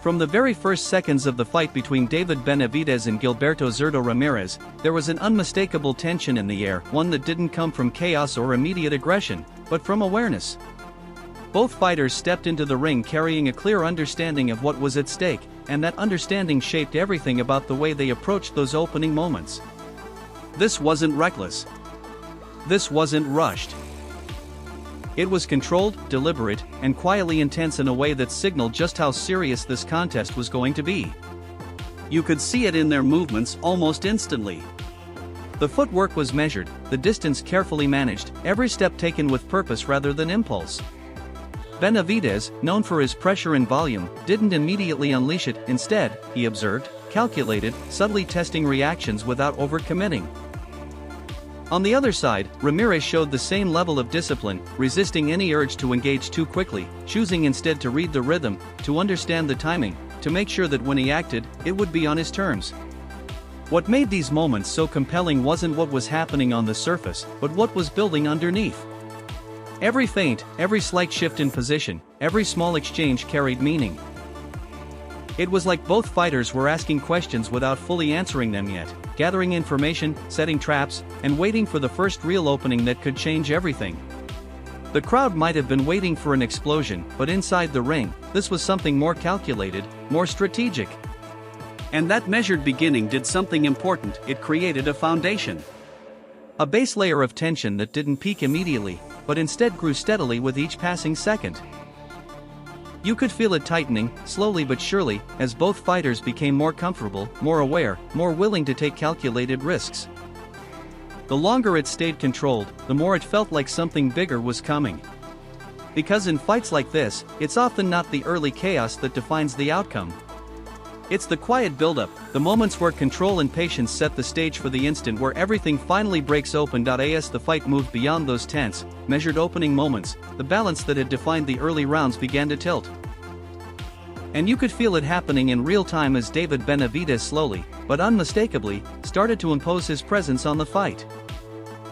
From the very first seconds of the fight between David Benavidez and Gilberto Zurdo Ramirez, there was an unmistakable tension in the air, one that didn't come from chaos or immediate aggression, but from awareness. Both fighters stepped into the ring carrying a clear understanding of what was at stake, and that understanding shaped everything about the way they approached those opening moments. This wasn't reckless. This wasn't rushed. It was controlled, deliberate, and quietly intense in a way that signaled just how serious this contest was going to be. You could see it in their movements almost instantly. The footwork was measured, the distance carefully managed, every step taken with purpose rather than impulse. Benavidez, known for his pressure and volume, didn't immediately unleash it. Instead, he observed, calculated, subtly testing reactions without overcommitting. On the other side, Ramirez showed the same level of discipline, resisting any urge to engage too quickly, choosing instead to read the rhythm, to understand the timing, to make sure that when he acted, it would be on his terms. What made these moments so compelling wasn't what was happening on the surface, but what was building underneath. Every feint, every slight shift in position, every small exchange carried meaning. It was like both fighters were asking questions without fully answering them yet, gathering information, setting traps, and waiting for the first real opening that could change everything. The crowd might have been waiting for an explosion, but inside the ring, this was something more calculated, more strategic. And that measured beginning did something important. It created a foundation. A base layer of tension that didn't peak immediately, but instead grew steadily with each passing second. You could feel it tightening, slowly but surely, as both fighters became more comfortable, more aware, more willing to take calculated risks. The longer it stayed controlled, the more it felt like something bigger was coming. Because in fights like this, it's often not the early chaos that defines the outcome. It's the quiet buildup, the moments where control and patience set the stage for the instant where everything finally breaks open. As the fight moved beyond those tense, measured opening moments, the balance that had defined the early rounds began to tilt. And you could feel it happening in real time as David Benavidez slowly, but unmistakably, started to impose his presence on the fight.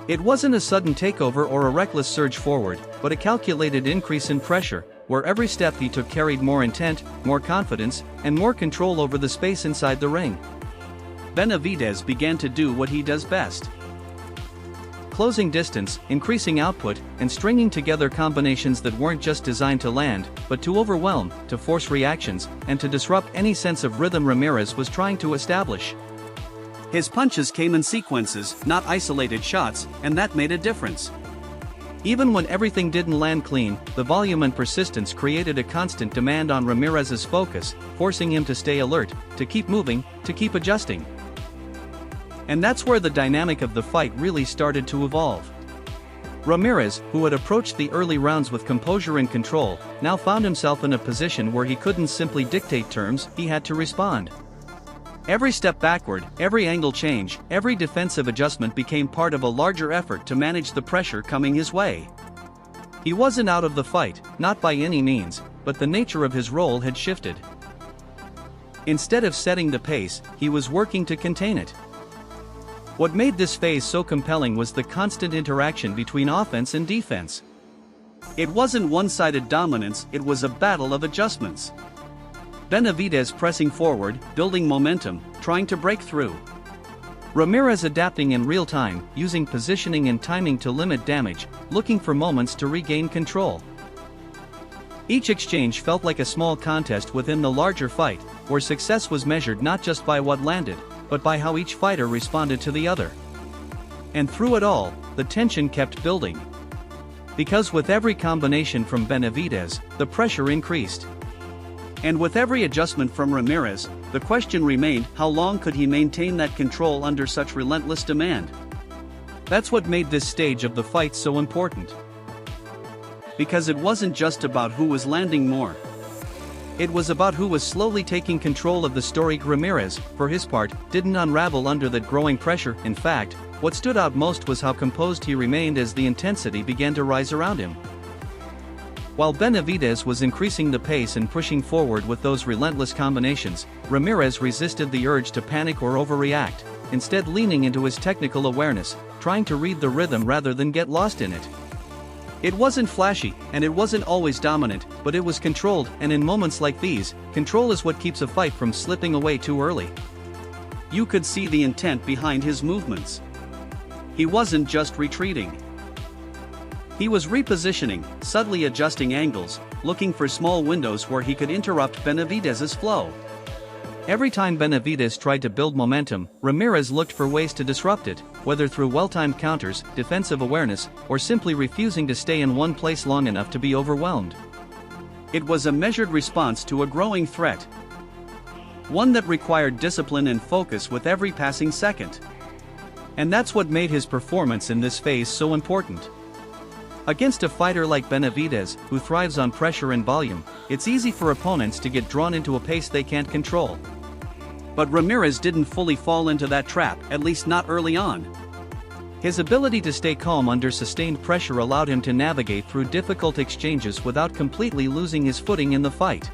It wasn't a sudden takeover or a reckless surge forward, but a calculated increase in pressure, where every step he took carried more intent, more confidence, and more control over the space inside the ring. Benavidez began to do what he does best: closing distance, increasing output, and stringing together combinations that weren't just designed to land, but to overwhelm, to force reactions, and to disrupt any sense of rhythm Ramirez was trying to establish. His punches came in sequences, not isolated shots, and that made a difference. Even when everything didn't land clean, the volume and persistence created a constant demand on Ramirez's focus, forcing him to stay alert, to keep moving, to keep adjusting. And that's where the dynamic of the fight really started to evolve. Ramirez, who had approached the early rounds with composure and control, now found himself in a position where he couldn't simply dictate terms, he had to respond. Every step backward, every angle change, every defensive adjustment became part of a larger effort to manage the pressure coming his way. He wasn't out of the fight, not by any means, but the nature of his role had shifted. Instead of setting the pace, he was working to contain it. What made this phase so compelling was the constant interaction between offense and defense. It wasn't one-sided dominance, it was a battle of adjustments. Benavidez pressing forward, building momentum, trying to break through. Ramirez adapting in real time, using positioning and timing to limit damage, looking for moments to regain control. Each exchange felt like a small contest within the larger fight, where success was measured not just by what landed, but by how each fighter responded to the other. And through it all, the tension kept building. Because with every combination from Benavidez, the pressure increased. And with every adjustment from Ramirez, the question remained: how long could he maintain that control under such relentless demand? That's what made this stage of the fight so important. Because it wasn't just about who was landing more. It was about who was slowly taking control of the story. Ramirez, for his part, didn't unravel under that growing pressure. In fact, what stood out most was how composed he remained as the intensity began to rise around him. While Benavidez was increasing the pace and pushing forward with those relentless combinations, Ramirez resisted the urge to panic or overreact, instead leaning into his technical awareness, trying to read the rhythm rather than get lost in it. It wasn't flashy, and it wasn't always dominant, but it was controlled, and in moments like these, control is what keeps a fight from slipping away too early. You could see the intent behind his movements. He wasn't just retreating. He was repositioning, subtly adjusting angles, looking for small windows where he could interrupt Benavidez's flow. Every time Benavidez tried to build momentum, Ramirez looked for ways to disrupt it, whether through well-timed counters, defensive awareness, or simply refusing to stay in one place long enough to be overwhelmed. It was a measured response to a growing threat. One that required discipline and focus with every passing second. And that's what made his performance in this phase so important. Against a fighter like Benavidez, who thrives on pressure and volume, it's easy for opponents to get drawn into a pace they can't control. But Ramirez didn't fully fall into that trap, at least not early on. His ability to stay calm under sustained pressure allowed him to navigate through difficult exchanges without completely losing his footing in the fight.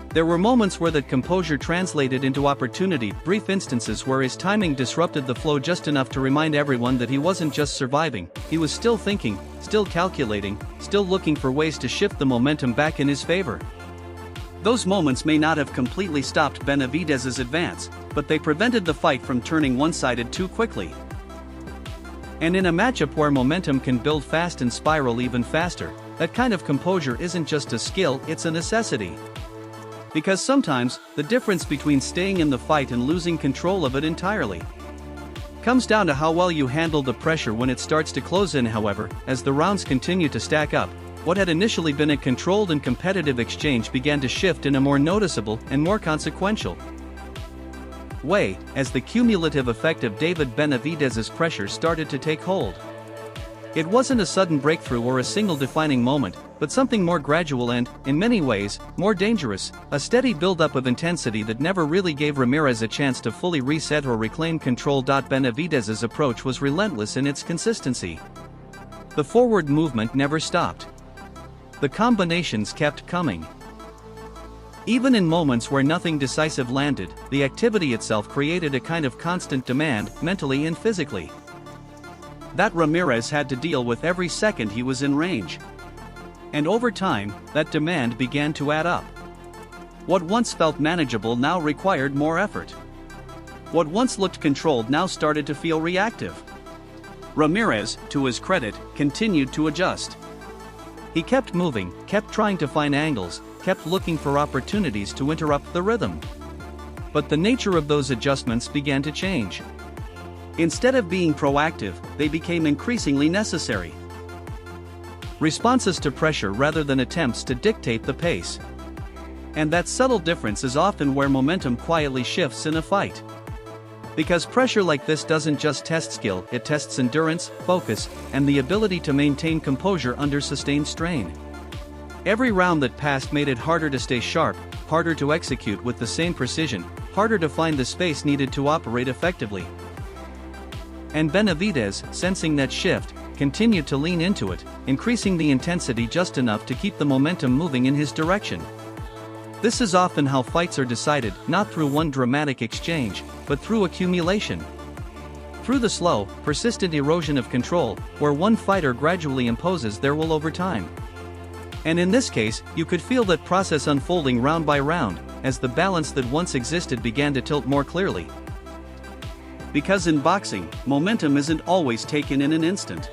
There were moments where that composure translated into opportunity, brief instances where his timing disrupted the flow just enough to remind everyone that he wasn't just surviving, he was still thinking, still calculating, still looking for ways to shift the momentum back in his favor. Those moments may not have completely stopped Benavidez's advance, but they prevented the fight from turning one-sided too quickly. And in a matchup where momentum can build fast and spiral even faster, that kind of composure isn't just a skill, it's a necessity. Because sometimes, the difference between staying in the fight and losing control of it entirely comes down to how well you handle the pressure when it starts to close in. However, as the rounds continue to stack up, what had initially been a controlled and competitive exchange began to shift in a more noticeable and more consequential way, as the cumulative effect of David Benavidez's pressure started to take hold. It wasn't a sudden breakthrough or a single defining moment, but something more gradual and, in many ways, more dangerous, a steady buildup of intensity that never really gave Ramirez a chance to fully reset or reclaim control. Benavidez's approach was relentless in its consistency. The forward movement never stopped. The combinations kept coming. Even in moments where nothing decisive landed, the activity itself created a kind of constant demand, mentally and physically, that Ramirez had to deal with every second he was in range. And over time, that demand began to add up. What once felt manageable now required more effort. What once looked controlled now started to feel reactive. Ramirez, to his credit, continued to adjust. He kept moving, kept trying to find angles, kept looking for opportunities to interrupt the rhythm. But the nature of those adjustments began to change. Instead of being proactive, they became increasingly necessary. Responses to pressure rather than attempts to dictate the pace. And that subtle difference is often where momentum quietly shifts in a fight. Because pressure like this doesn't just test skill, it tests endurance, focus, and the ability to maintain composure under sustained strain. Every round that passed made it harder to stay sharp, harder to execute with the same precision, harder to find the space needed to operate effectively. And Benavidez, sensing that shift, continued to lean into it, increasing the intensity just enough to keep the momentum moving in his direction. This is often how fights are decided, not through one dramatic exchange, but through accumulation. Through the slow, persistent erosion of control, where one fighter gradually imposes their will over time. And in this case, you could feel that process unfolding round by round, as the balance that once existed began to tilt more clearly. Because in boxing, momentum isn't always taken in an instant.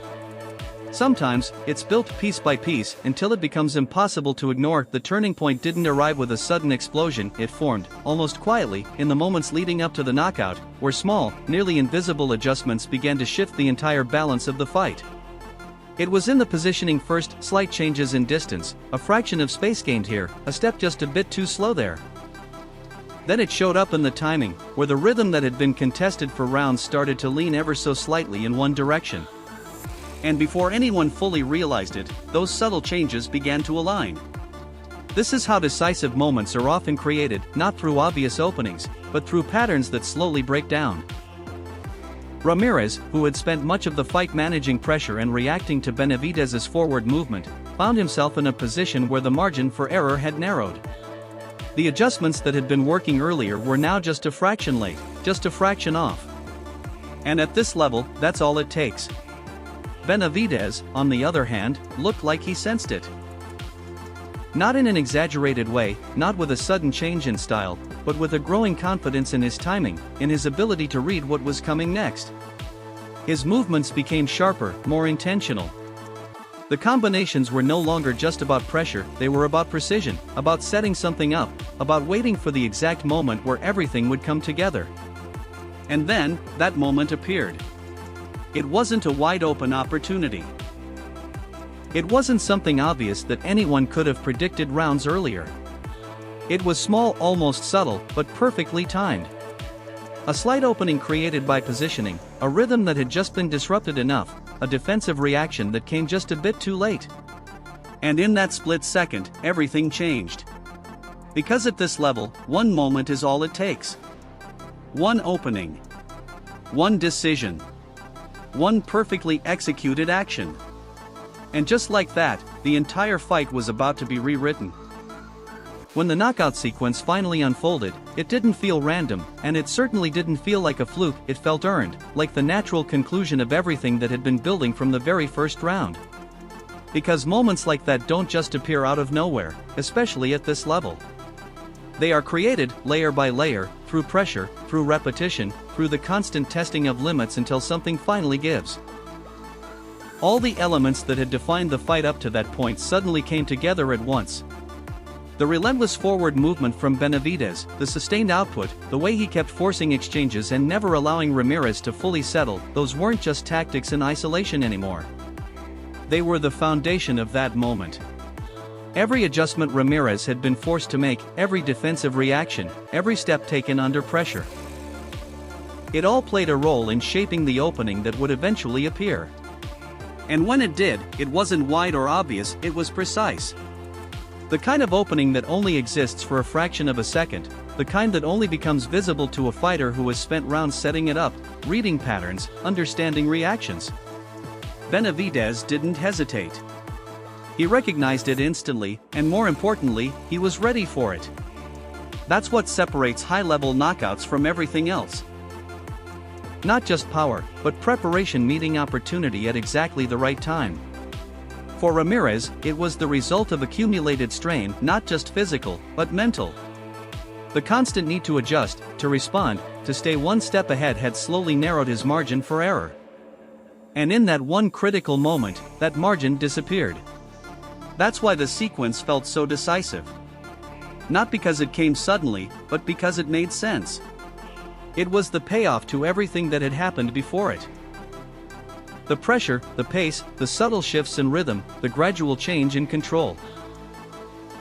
Sometimes, it's built piece by piece until it becomes impossible to ignore. The turning point didn't arrive with a sudden explosion, it formed, almost quietly, in the moments leading up to the knockout, where small, nearly invisible adjustments began to shift the entire balance of the fight. It was in the positioning first, slight changes in distance, a fraction of space gained here, a step just a bit too slow there. Then it showed up in the timing, where the rhythm that had been contested for rounds started to lean ever so slightly in one direction. And before anyone fully realized it, those subtle changes began to align. This is how decisive moments are often created, not through obvious openings, but through patterns that slowly break down. Ramirez, who had spent much of the fight managing pressure and reacting to Benavidez's forward movement, found himself in a position where the margin for error had narrowed. The adjustments that had been working earlier were now just a fraction late, just a fraction off. And at this level, that's all it takes. Benavidez, on the other hand, looked like he sensed it. Not in an exaggerated way, not with a sudden change in style, but with a growing confidence in his timing, in his ability to read what was coming next. His movements became sharper, more intentional. The combinations were no longer just about pressure, they were about precision, about setting something up, about waiting for the exact moment where everything would come together. And then, that moment appeared. It wasn't a wide-open opportunity. It wasn't something obvious that anyone could have predicted rounds earlier. It was small, almost subtle, but perfectly timed. A slight opening created by positioning, a rhythm that had just been disrupted enough, a defensive reaction that came just a bit too late. And in that split second, everything changed. Because at this level, one moment is all it takes. One opening. One decision. One perfectly executed action. And just like that, the entire fight was about to be rewritten. When the knockout sequence finally unfolded, it didn't feel random, and it certainly didn't feel like a fluke, it felt earned, like the natural conclusion of everything that had been building from the very first round. Because moments like that don't just appear out of nowhere, especially at this level. They are created, layer by layer, through pressure, through repetition, through the constant testing of limits until something finally gives. All the elements that had defined the fight up to that point suddenly came together at once. The relentless forward movement from Benavidez, the sustained output, the way he kept forcing exchanges and never allowing Ramirez to fully settle, those weren't just tactics in isolation anymore. They were the foundation of that moment. Every adjustment Ramirez had been forced to make, every defensive reaction, every step taken under pressure. It all played a role in shaping the opening that would eventually appear. And when it did, it wasn't wide or obvious, it was precise. The kind of opening that only exists for a fraction of a second, the kind that only becomes visible to a fighter who has spent rounds setting it up, reading patterns, understanding reactions. Benavidez didn't hesitate. He recognized it instantly, and more importantly, he was ready for it. That's what separates high-level knockouts from everything else. Not just power, but preparation meeting opportunity at exactly the right time. For Ramirez, it was the result of accumulated strain, not just physical, but mental. The constant need to adjust, to respond, to stay one step ahead had slowly narrowed his margin for error. And in that one critical moment, that margin disappeared. That's why the sequence felt so decisive. Not because it came suddenly, but because it made sense. It was the payoff to everything that had happened before it. The pressure, the pace, the subtle shifts in rhythm, the gradual change in control.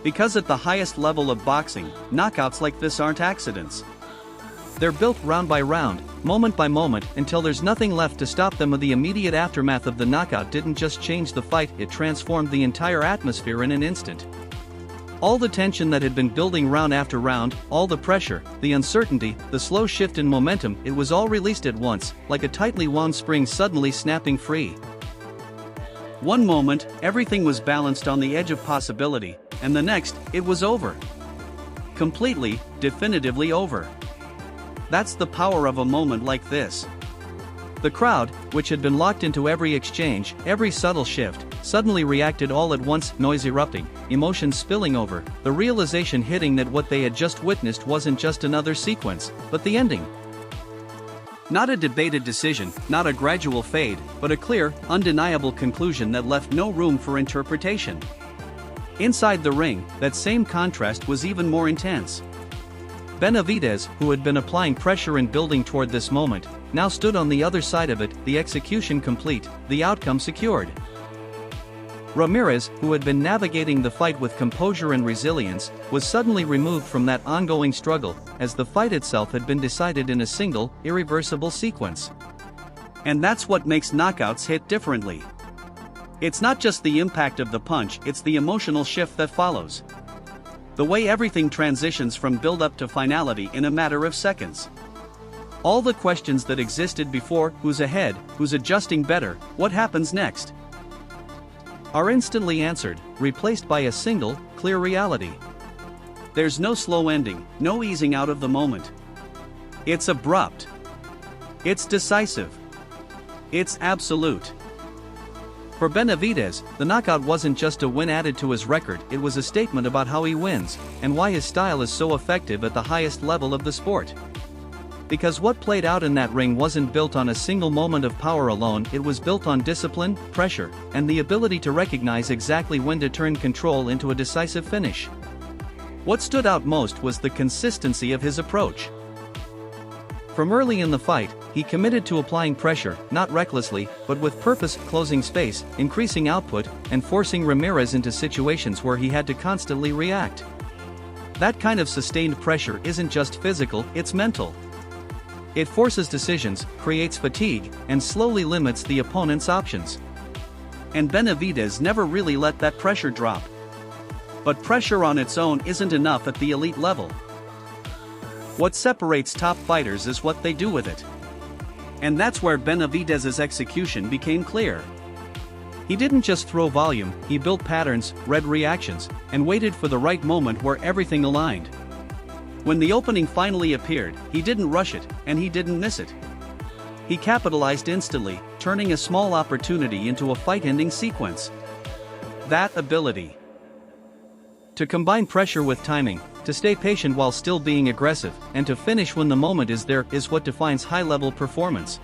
Because at the highest level of boxing, knockouts like this aren't accidents. They're built round by round, moment by moment, until there's nothing left to stop them. The immediate aftermath of the knockout didn't just change the fight, it transformed the entire atmosphere in an instant. All the tension that had been building round after round, all the pressure, the uncertainty, the slow shift in momentum, it was all released at once, like a tightly wound spring suddenly snapping free. One moment, everything was balanced on the edge of possibility, and the next, it was over. Completely, definitively over. That's the power of a moment like this. The crowd, which had been locked into every exchange, every subtle shift, suddenly reacted all at once, noise erupting, emotions spilling over, the realization hitting that what they had just witnessed wasn't just another sequence, but the ending. Not a debated decision, not a gradual fade, but a clear, undeniable conclusion that left no room for interpretation. Inside the ring, that same contrast was even more intense. Benavidez, who had been applying pressure and building toward this moment, now stood on the other side of it, the execution complete, the outcome secured. Ramirez, who had been navigating the fight with composure and resilience, was suddenly removed from that ongoing struggle, as the fight itself had been decided in a single, irreversible sequence. And that's what makes knockouts hit differently. It's not just the impact of the punch, it's the emotional shift that follows. The way everything transitions from build-up to finality in a matter of seconds. All the questions that existed before, who's ahead, who's adjusting better, what happens next, are instantly answered, replaced by a single, clear reality. There's no slow ending, no easing out of the moment. It's abrupt. It's decisive. It's absolute. For Benavidez, the knockout wasn't just a win added to his record, it was a statement about how he wins, and why his style is so effective at the highest level of the sport. Because what played out in that ring wasn't built on a single moment of power alone, it was built on discipline, pressure, and the ability to recognize exactly when to turn control into a decisive finish. What stood out most was the consistency of his approach. From early in the fight, he committed to applying pressure, not recklessly, but with purpose, closing space, increasing output, and forcing Ramirez into situations where he had to constantly react. That kind of sustained pressure isn't just physical, it's mental. It forces decisions, creates fatigue, and slowly limits the opponent's options. And Benavidez never really let that pressure drop. But pressure on its own isn't enough at the elite level. What separates top fighters is what they do with it. And that's where Benavidez's execution became clear. He didn't just throw volume, he built patterns, read reactions, and waited for the right moment where everything aligned. When the opening finally appeared, he didn't rush it, and he didn't miss it. He capitalized instantly, turning a small opportunity into a fight-ending sequence. That ability to combine pressure with timing, to stay patient while still being aggressive, and to finish when the moment is there is what defines high-level performance.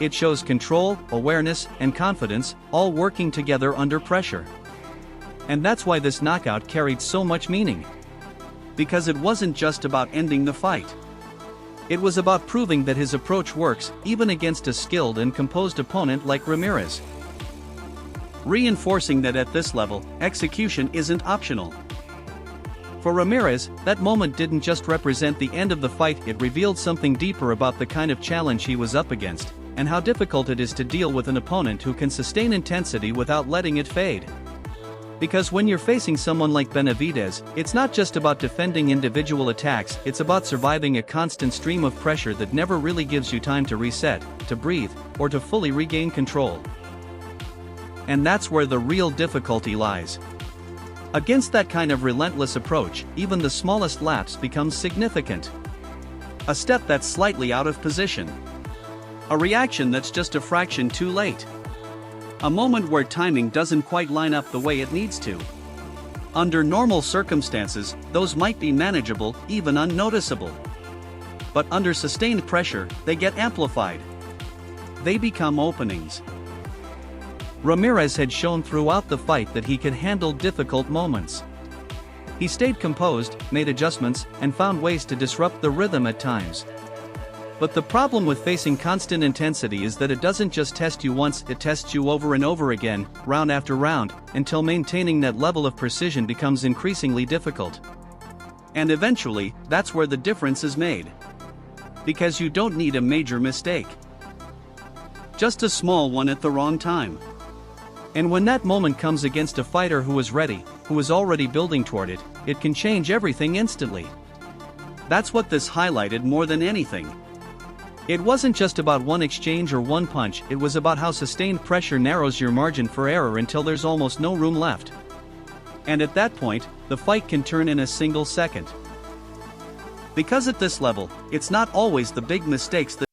It shows control, awareness, and confidence, all working together under pressure. And that's why this knockout carried so much meaning. Because it wasn't just about ending the fight. It was about proving that his approach works, even against a skilled and composed opponent like Ramirez. Reinforcing that at this level, execution isn't optional. For Ramirez, that moment didn't just represent the end of the fight, it revealed something deeper about the kind of challenge he was up against, and how difficult it is to deal with an opponent who can sustain intensity without letting it fade. Because when you're facing someone like Benavidez, it's not just about defending individual attacks, it's about surviving a constant stream of pressure that never really gives you time to reset, to breathe, or to fully regain control. And that's where the real difficulty lies. Against that kind of relentless approach, even the smallest lapse becomes significant. A step that's slightly out of position. A reaction that's just a fraction too late. A moment where timing doesn't quite line up the way it needs to. Under normal circumstances, those might be manageable, even unnoticeable. But under sustained pressure, they get amplified. They become openings. Ramirez had shown throughout the fight that he could handle difficult moments. He stayed composed, made adjustments, and found ways to disrupt the rhythm at times. But the problem with facing constant intensity is that it doesn't just test you once, it tests you over and over again, round after round, until maintaining that level of precision becomes increasingly difficult. And eventually, that's where the difference is made. Because you don't need a major mistake. Just a small one at the wrong time. And when that moment comes against a fighter who is ready, who is already building toward it, it can change everything instantly. That's what this highlighted more than anything. It wasn't just about one exchange or one punch, it was about how sustained pressure narrows your margin for error until there's almost no room left. And at that point, the fight can turn in a single second. Because at this level, it's not always the big mistakes that